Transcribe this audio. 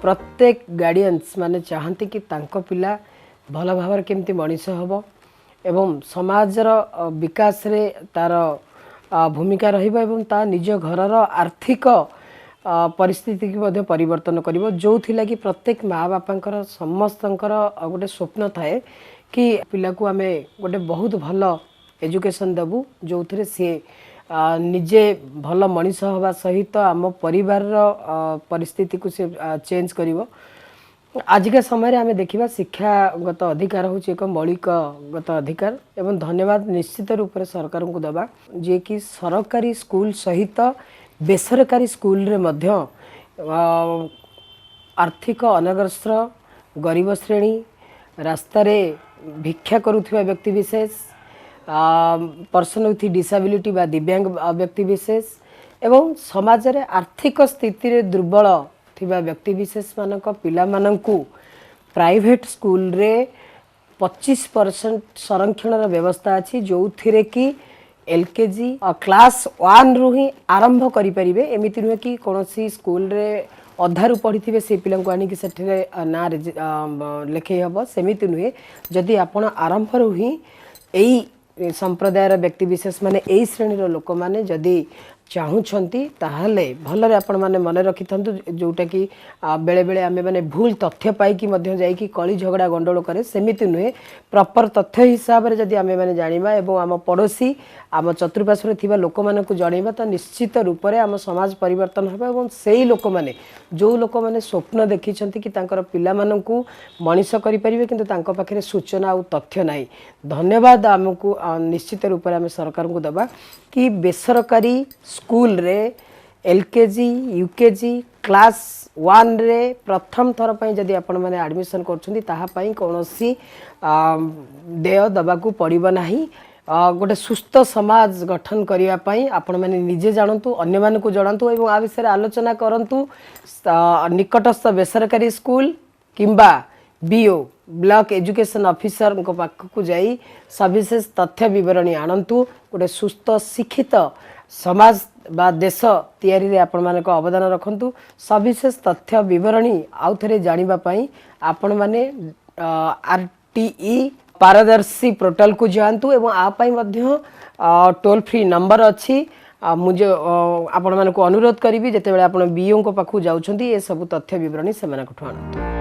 प्रत्येक गार्डियंस माने चाहती कि तांको पिला भल भाव केमती मनीष हम एवं समाजर विकास रे तार भूमिका रहिबा एवं ता निज घरर आर्थिक परिस्थिति की मध्य परिवर्तन करिवो जो थिला कि प्रत्येक माँ बापांकर समस्तंकर गोटे स्वप्न थाए कि पिला को आमे गोटे बहुत भल एजुकेशन देबू जो थिरे से निजे भल मनीष हवा सहित आम परिवार परिस्थिति को से चेंज करिवो। आजिका समय आम देखा शिक्षागत अधिकार हूँ एक मौलिकगत अधिकार एवं धन्यवाद निश्चित रूप से सरकार को दबा जे कि सरकारी स्कूल सहित बेसरकारी स्कूल रे मध्य आर्थिक अनग्रस्त गरीब श्रेणी रास्तार भिक्षा करुवा व्यक्ति विशेष पर्सन विथ डिसेबिलिटी बा दिव्यांग व्यक्ति विशेष एवं समाज रे आर्थिक स्थिति रे दुर्बल थिबा व्यक्ति विशेष मानक पिला मानकु प्राइवेट स्कूल रे 25% संरक्षण व्यवस्था अच्छी जो थिरे कि एलकेजी क्लास 1 रु ही आरंभ करि परिबे एमिति नुहे कि कोनोसी स्कूल रे अधारु पढ़ी थे से पिला को आनी कि सेठे ना लेखे हब सेमिति नुहे जदि आपण आरंभ रु ही एई संप्रदायर व्यक्ति विशेष माने एई श्रेणी लोक माने जदि चाहूँगी ताहले भलरे आपण माने मन रखि थंतु जोटा कि बेले बेले आमे माने भूल तथ्य पाई मध्य जाई कली झगड़ा गंडोल करे सेमिति नुहे प्रॉपर तथ्य हिसाब रे जदि आमे माने जानिबा एवं आम पड़ोसी आम चतुर्पार्श्व थिबा लोक मानकु जणैबा त निश्चित रूप से आम समाज परिवर्तन होबा एवं सेही लोक माने जो लोक माने स्वप्न देखिछंती कि तांकर पिला मानकु मनीष करि परिबे किंतु तांको पाखरे सूचना और तथ्य नाही। धन्यवाद आमको निश्चित रूप से आम सरकार को दबा कि बेसरकारी स्कूल रे एलकेजी यूकेजी क्लास 1 रे प्रथम थर पई जदि आपण माने एडमिशन करछुंती ताहा पई कोनोसी देय दबाकू पड़िबो नाही। गोटे सुस्थ समाज गठन करिया पई आपण माने निजे जानतु अन्य मानकु जणांतु एवं आ विषय आलोचना करंतु निकटस्थ बेसरकारी स्कूल किंबा बीओ ब्लॉक एजुकेशन ऑफिसर को पाखक जाई सविशेष तथ्य विवरणी आणंतु गोटे सुस्थ शिक्षित समाज बा देश तैयारी रे आपण माने को अवदान रखंतु सविशेष तथ्य विवरणी आउ थरे जानिबा पई आपण माने आरटीई पारदर्शी पोर्टल को जातु एवं आपई मध्य टोल फ्री नंबर अच्छी मुझे आपण माने को अनुरोध करी जेते बेले आपण बीओ को पाखु जाउछंती ए सब तथ्य विवरणी से माने को आनंतु।